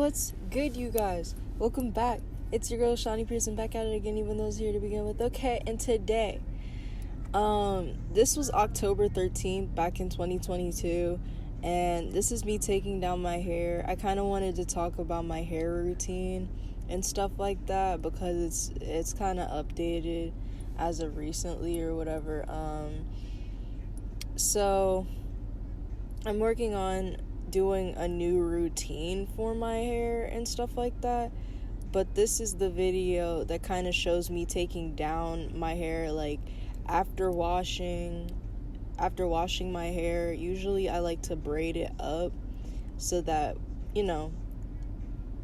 What's good, you guys? Welcome back. It's your girl Shawnee Pearson back at it again, even though it's here to begin with. Okay, and today, this was October 13th back in 2022, and this is me taking down my hair. I kind of wanted to talk about my hair routine and stuff like that because it's kind of updated as of recently or whatever. So I'm working on doing a new routine for my hair and stuff like that, but this is the video that kind of shows me taking down my hair, like after washing my hair. Usually I like to braid it up so that,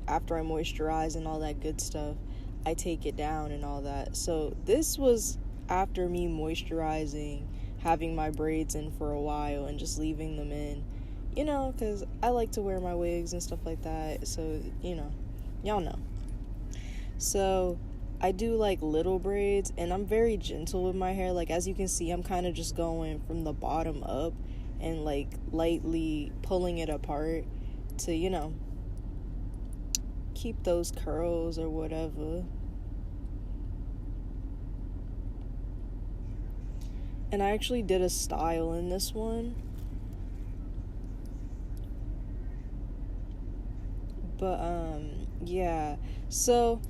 after I moisturize and all that good stuff, I take it down and all that. So this was after me moisturizing, having my braids in for a while and just leaving them in, because I like to wear my wigs and stuff like that. So, y'all know. So I do like little braids, and I'm very gentle with my hair. Like, as you can see, I'm kind of just going from the bottom up and like lightly pulling it apart to, keep those curls or whatever. And I actually did a style in this one. But, yeah. So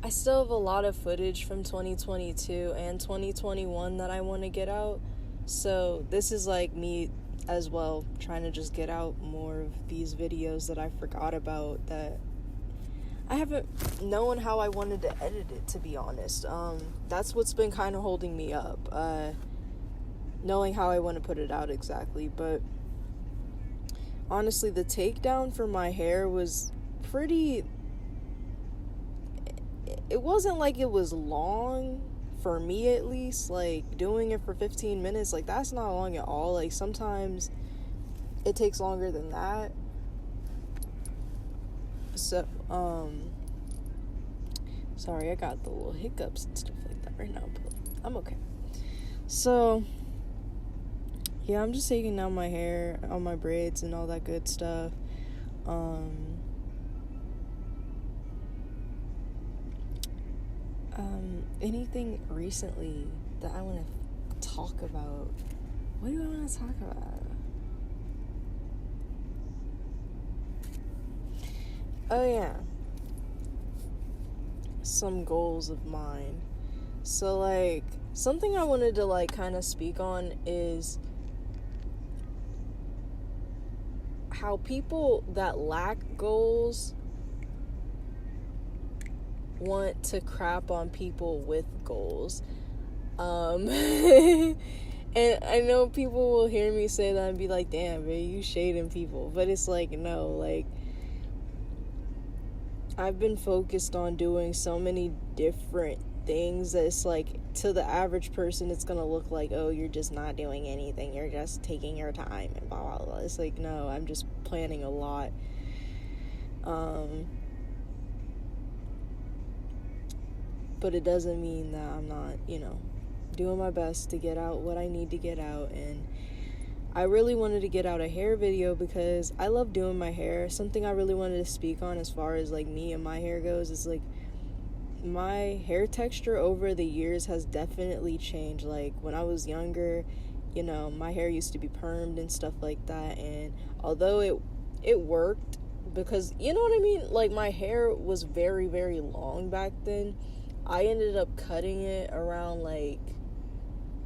I still have a lot of footage from 2022 and 2021 that I want to get out. So this is like me as well, trying to just get out more of these videos that I forgot about, that I haven't known how I wanted to edit it, to be honest. That's what's been kind of holding me up, knowing how I want to put it out exactly. But honestly, the takedown for my hair was pretty... It wasn't like it was long, for me at least. Like, doing it for 15 minutes, like, that's not long at all. Like, sometimes it takes longer than that. So, sorry, I got the little hiccups and stuff like that right now, but I'm okay. So, yeah, I'm just taking down my hair, all my braids and all that good stuff. Anything recently that I want to talk about? What do I want to talk about? Oh, yeah. Some goals of mine. So, like, something I wanted to, like, kind of speak on is how people that lack goals want to crap on people with goals. And I know people will hear me say that and be like, damn, man, you shading people. But it's like, no, like, I've been focused on doing so many different things that it's like, to the average person, it's gonna look like, oh, you're just not doing anything, you're just taking your time and blah, blah, blah. It's like, no, I'm just planning a lot. But it doesn't mean that I'm not, doing my best to get out what I need to get out. And I really wanted to get out a hair video because I love doing my hair. Something I really wanted to speak on as far as, like, me and my hair goes is, like, my hair texture over the years has definitely changed. Like, when I was younger, my hair used to be permed and stuff like that. And although it worked, because, you know what I mean? Like, my hair was very, very long back then. I ended up cutting it around, like,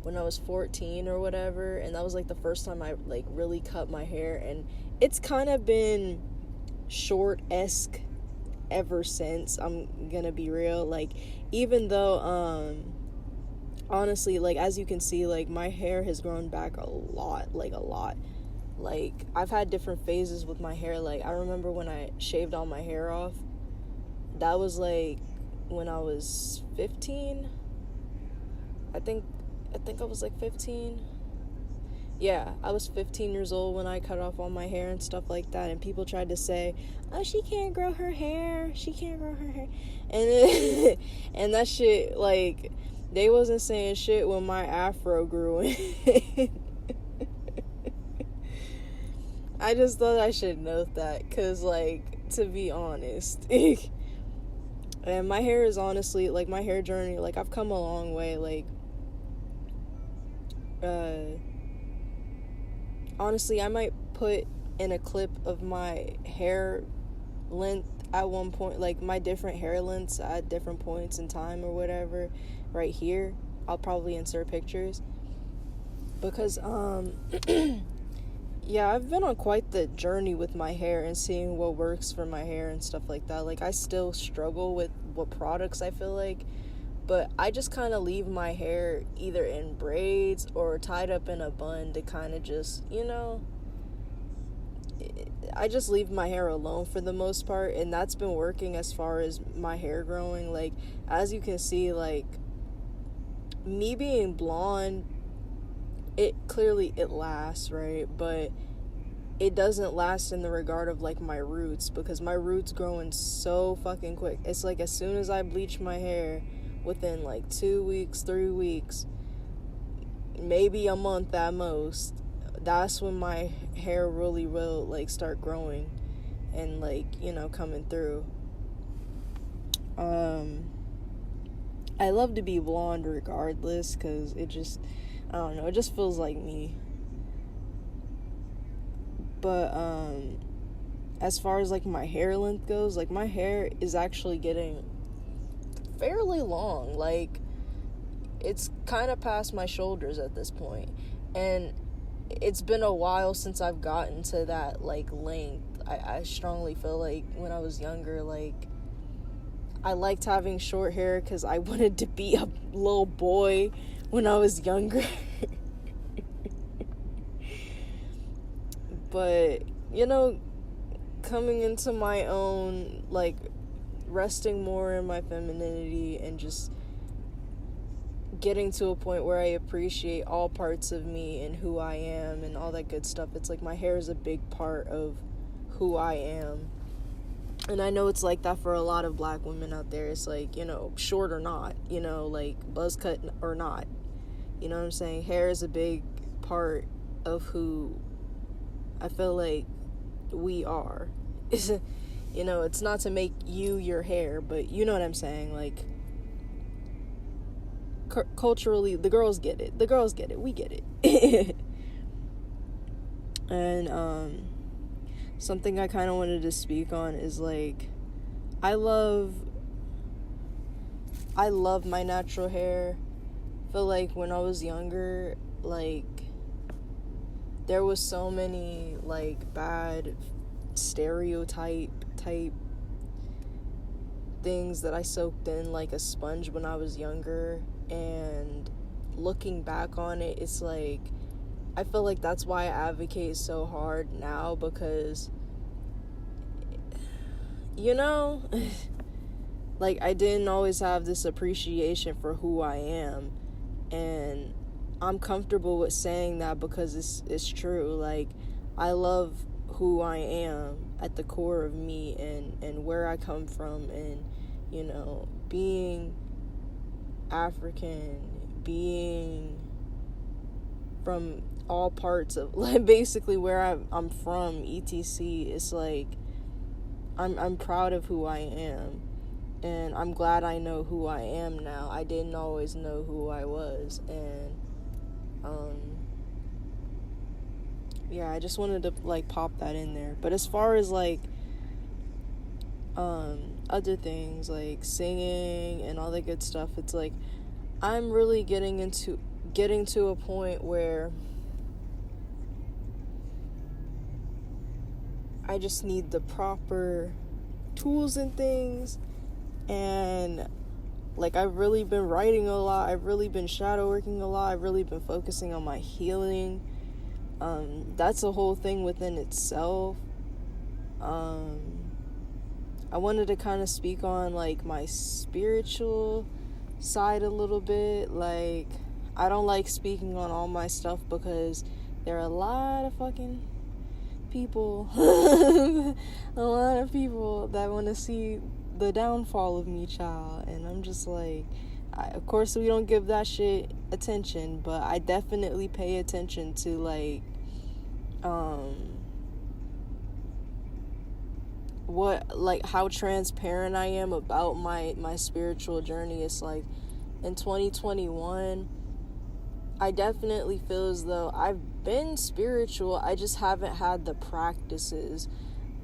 when I was 14 or whatever, and that was, like, the first time I, like, really cut my hair, and it's kind of been short-esque ever since, I'm gonna be real. Like, even though, honestly, like, as you can see, like, my hair has grown back a lot. Like, I've had different phases with my hair. Like, I remember when I shaved all my hair off, that was, like, when I was 15. I think I was like 15. Yeah, I was 15 years old when I cut off all my hair and stuff like that, and people tried to say, oh, she can't grow her hair, and and that shit, like, they wasn't saying shit when my afro grew in. I just thought I should note that, because, like, to be honest, and my hair is honestly, like, my hair journey, like, I've come a long way, like, honestly, I might put in a clip of my hair length at one point, like, my different hair lengths at different points in time or whatever, right here. I'll probably insert pictures, because, yeah, I've been on quite the journey with my hair and seeing what works for my hair and stuff like that. Like, I still struggle with what products I feel like, but I just kind of leave my hair either in braids or tied up in a bun to kind of just, I just leave my hair alone for the most part, and that's been working as far as my hair growing. Like, as you can see, like, me being blonde, it lasts, right? But it doesn't last in the regard of, like, my roots, because my roots growing so fucking quick. It's like as soon as I bleach my hair, within like 2 weeks, 3 weeks, maybe a month at most, that's when my hair really will, like, start growing and, like, coming through. I love to be blonde regardless, because it just, I don't know, it just feels like me. But as far as, like, my hair length goes, like, my hair is actually getting fairly long. Like, it's kind of past my shoulders at this point, and it's been a while since I've gotten to that, like, length. I strongly feel like when I was younger, like, I liked having short hair because I wanted to be a little boy when I was younger. But, coming into my own, like, resting more in my femininity and just getting to a point where I appreciate all parts of me and who I am and all that good stuff. It's like my hair is a big part of who I am. And I know it's like that for a lot of black women out there. It's like, short or not, like buzz cut or not. You know what I'm saying? Hair is a big part of who I feel like we are. It's not to make you your hair, but you know what I'm saying? Like, culturally, the girls get it. We get it. And, something I kind of wanted to speak on is, like, I love my natural hair. I feel like when I was younger, like, there was so many, like, bad stereotype type things that I soaked in like a sponge when I was younger, and looking back on it, it's like, I feel like that's why I advocate so hard now, because like, I didn't always have this appreciation for who I am, and I'm comfortable with saying that because it's true. Like, I love who I am at the core of me, and where I come from, and being African, being from all parts of, like, basically where I'm from, etc. It's like I'm proud of who I am, and I'm glad I know who I am now. I didn't always know who I was, and yeah, I just wanted to, like, pop that in there. But as far as, like, other things like singing and all that good stuff, it's like I'm really getting to a point where I just need the proper tools and things, and, like, I've really been writing a lot, I've really been shadow working a lot, I've really been focusing on my healing. That's a whole thing within itself. I wanted to kind of speak on, like, my spiritual side a little bit. Like, I don't like speaking on all my stuff because there are a lot of fucking people a lot of people that want to see the downfall of me, child, and I'm just like, of course we don't give that shit attention, but I definitely pay attention to, like, how transparent I am about my spiritual journey. It's like in 2021, I definitely feel as though I've been spiritual. I just haven't had the practices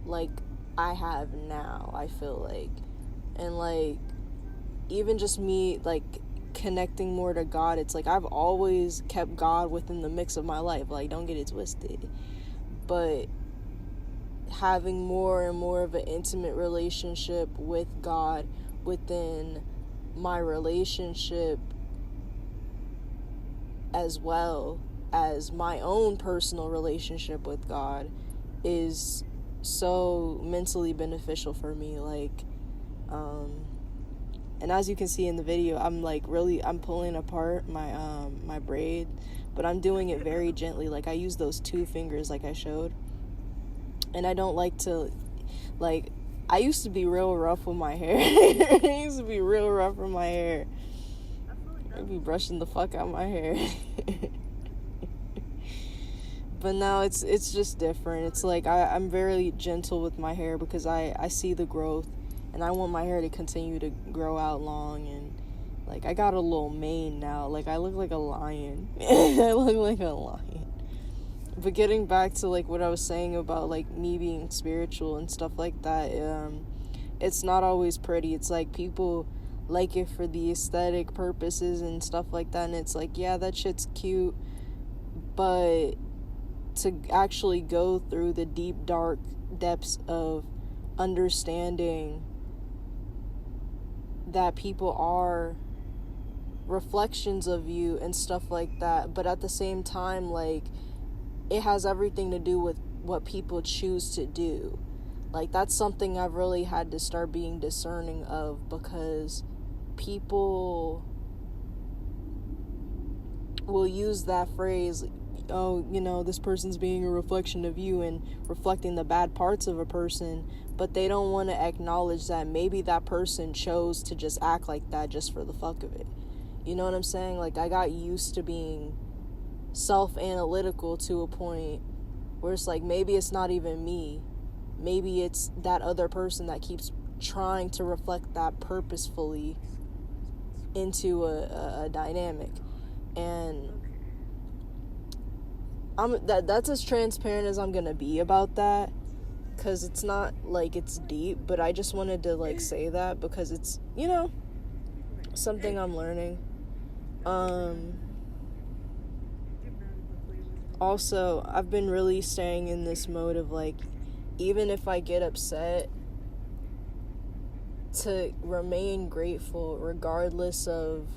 like I have now, I feel like. And like even just me like connecting more to God, it's like I've always kept God within the mix of my life. Like, don't get it twisted. But having more and more of an intimate relationship with God within my relationship, as well as my own personal relationship with God, is so mentally beneficial for me. Like, and as you can see in the video, I'm pulling apart my braid, but I'm doing it very gently. Like, I use those 2 fingers like I showed. And I don't like to, like, I used to be real rough with my hair. I used to be real rough with my hair. I'd be brushing the fuck out my hair. But now it's just different. It's like I'm very gentle with my hair because I see the growth. And I want my hair to continue to grow out long. And, like, I got a little mane now. Like, I look like a lion. I look like a lion. But getting back to, like, what I was saying about, like, me being spiritual and stuff like that, it's not always pretty. It's like people like it for the aesthetic purposes and stuff like that. And it's like, yeah, that shit's cute. But to actually go through the deep, dark depths of understanding that people are reflections of you and stuff like that, but at the same time, like, it has everything to do with what people choose to do. Like, that's something I've really had to start being discerning of, because people will use that phrase, oh, you know, this person's being a reflection of you, and reflecting the bad parts of a person, but they don't want to acknowledge that maybe that person chose to just act like that just for the fuck of it. You know what I'm saying? Like, I got used to being self-analytical to a point where it's like, maybe it's not even me. Maybe it's that other person that keeps trying to reflect that purposefully into a dynamic. And that's as transparent as I'm gonna be about that, because it's not like it's deep, but I just wanted to, like, say that because it's, you know, something I'm learning. Also, I've been really staying in this mode of, like, even if I get upset, to remain grateful regardless of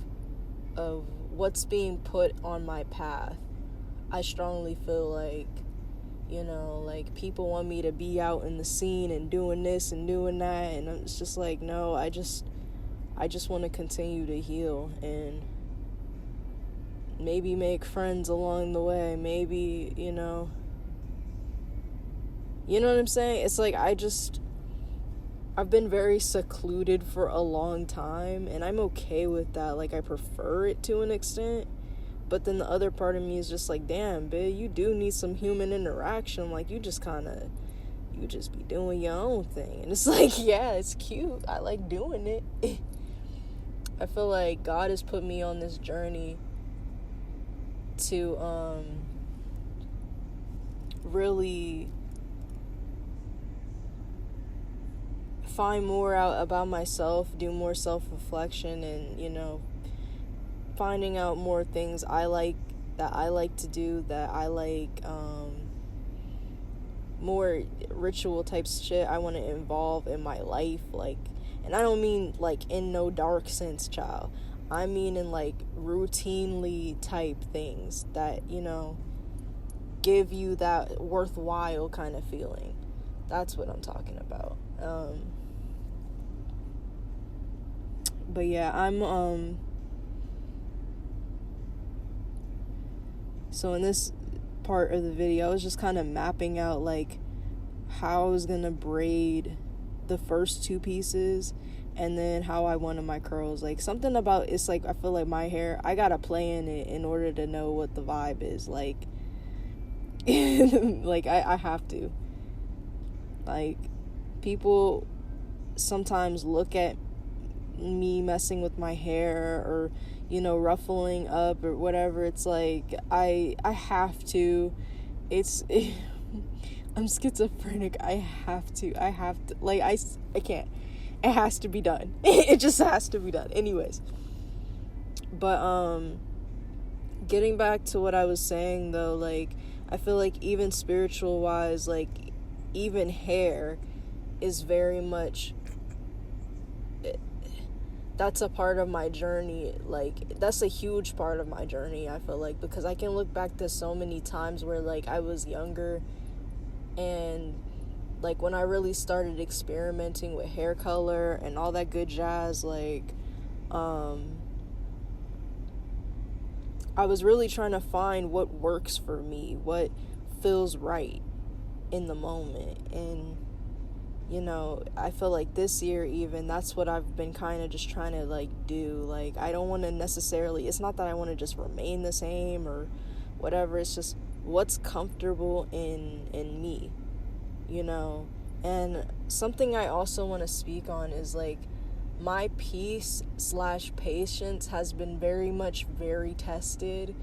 what's being put on my path. I strongly feel like, you know, like, people want me to be out in the scene and doing this and doing that, and it's just like, no, I just want to continue to heal and maybe make friends along the way. Maybe, you know what I'm saying? It's like, I've been very secluded for a long time, and I'm okay with that. Like, I prefer it to an extent. But then the other part of me is just like, damn, bitch, you do need some human interaction. Like, you just be doing your own thing. And it's like, yeah, it's cute. I like doing it. I feel like God has put me on this journey to really find more out about myself, do more self-reflection, and, you know, finding out more things that I like to do, that I like, more ritual type shit I want to involve in my life. Like, and I don't mean, like, in no dark sense, child. I mean in, like, routinely type things that, you know, give you that worthwhile kind of feeling. That's what I'm talking about. But yeah, I'm, so in this part of the video, I was just kind of mapping out, like, how I was gonna braid the first 2 pieces, and then how I wanted my curls. Like, something about, it's like, I feel like my hair, I gotta play in it in order to know what the vibe is. Like, like, I have to. Like, people sometimes look at me messing with my hair or, ruffling up or whatever. It's like I have to. It's I'm schizophrenic. I have to like I can't. It has to be done. It just has to be done. Anyways. But getting back to what I was saying though, like I feel like even spiritual wise, like even hair is very much, that's a part of my journey. Like that's a huge part of my journey, I feel like, because I can look back to so many times where like I was younger, and like when I really started experimenting with hair color and all that good jazz, like I was really trying to find what works for me, what feels right in the moment. And I feel like this year even, that's what I've been kind of just trying to like do. Like I don't want to necessarily, it's not that I want to just remain the same or whatever, it's just what's comfortable in me, and something I also want to speak on is like my peace / patience has been very tested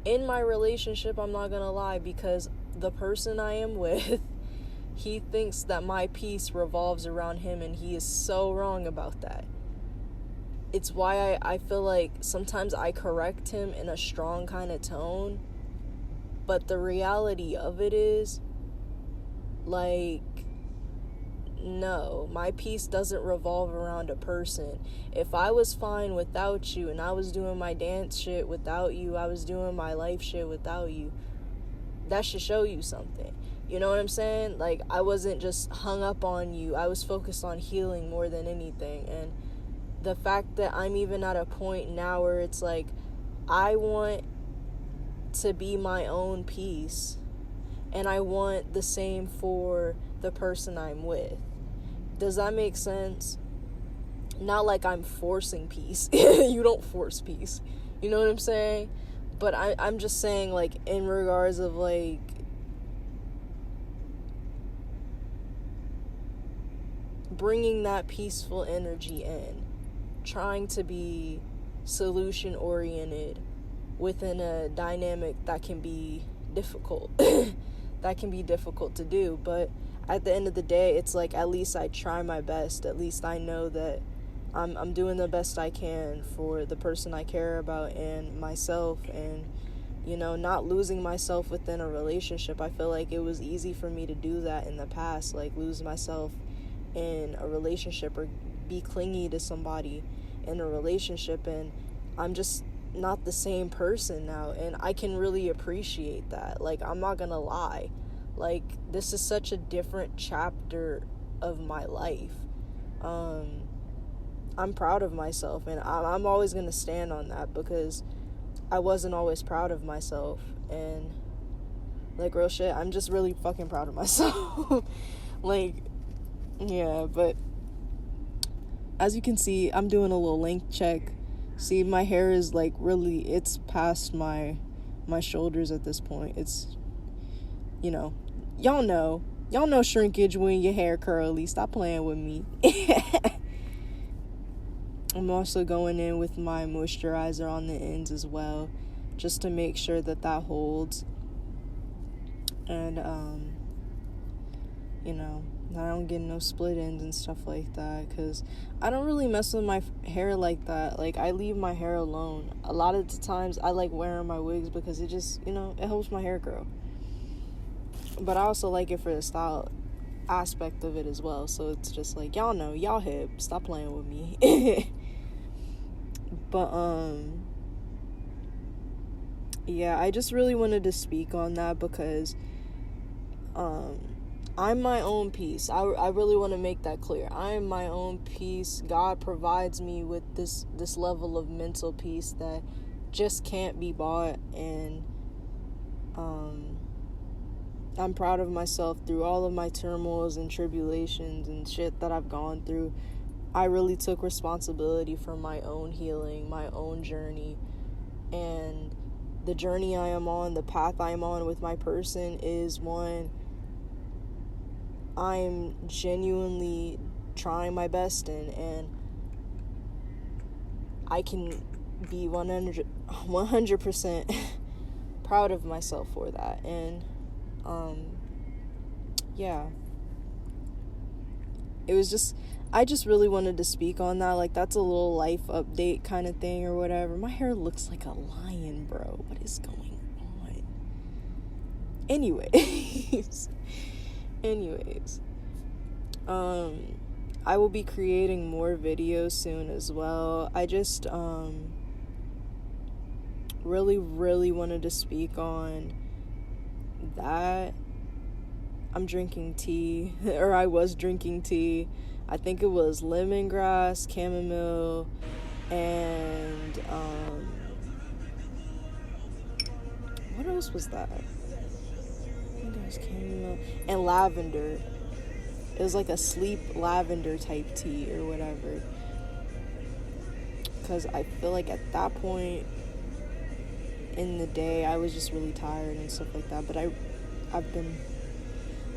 in my relationship. I'm not gonna lie, because the person I am with, he thinks that my peace revolves around him, and he is so wrong about that. It's why I feel like sometimes I correct him in a strong kind of tone, but the reality of it is, like, no, my peace doesn't revolve around a person. If I was fine without you and I was doing my dance shit without you, I was doing my life shit without you, that should show you something. You know what I'm saying? Like, I wasn't just hung up on you. I was focused on healing more than anything. And the fact that I'm even at a point now where it's like, I want to be my own peace, and I want the same for the person I'm with. Does that make sense? Not like I'm forcing peace. You don't force peace. You know what I'm saying? But I'm just saying, like, in regards of, like, bringing that peaceful energy in, trying to be solution oriented within a dynamic that can be difficult. That can be difficult to do, but at the end of the day, it's like, at least I try my best. At least I know that I'm doing the best I can for the person I care about and myself, and not losing myself within a relationship. I feel like it was easy for me to do that in the past, like lose myself in a relationship or be clingy to somebody in a relationship, and I'm just not the same person now, and I can really appreciate that. Like, I'm not gonna lie, like, this is such a different chapter of my life. I'm proud of myself, and I'm always gonna stand on that, because I wasn't always proud of myself, and like, real shit, I'm just really fucking proud of myself. Like, yeah. But as you can see, I'm doing a little length check. See, my hair is like really, it's past my shoulders at this point. It's, y'all know shrinkage when your hair curly. Stop playing with me. I'm also going in with my moisturizer on the ends as well, just to make sure that holds. And I don't get no split ends and stuff like that, because I don't really mess with my hair like that. Like, I leave my hair alone. A lot of the times I like wearing my wigs because it just, it helps my hair grow. But I also like it for the style aspect of it as well. So it's just like, y'all know, y'all hip, stop playing with me. But yeah, I just really wanted to speak on that, because I'm my own peace. I really want to make that clear. I am my own peace. God provides me with this level of mental peace that just can't be bought, and I'm proud of myself through all of my turmoils and tribulations and shit that I've gone through. I really took responsibility for my own healing, my own journey, and the journey I am on, the path I am on with my person is one I'm genuinely trying my best in, and I can be 100% proud of myself for that. And yeah, it was just, I just really wanted to speak on that. Like, that's a little life update kind of thing or whatever. My hair looks like a lion, bro. What is going on? Anyways, I will be creating more videos soon as well. I just really wanted to speak on that. I'm drinking tea, or I was drinking tea. I think it was lemongrass, chamomile, and what else was that? I think it was chamomile and lavender. It was like a sleep lavender type tea or whatever. Because I feel like at that point in the day, I was just really tired and stuff like that. But I'm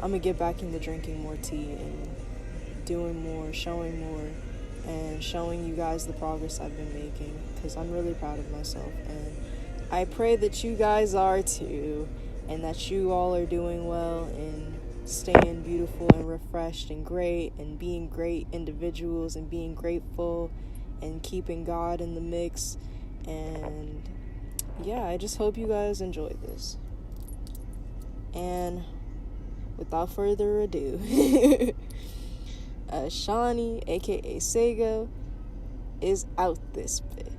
gonna get back into drinking more tea and doing more, showing more, and showing you guys the progress I've been making, because I'm really proud of myself, and I pray that you guys are too, and that you all are doing well and staying beautiful and refreshed and great and being great individuals and being grateful and keeping God in the mix. And yeah, I just hope you guys enjoyed this. And without further ado, Shawnee, aka Sego, is out this bitch.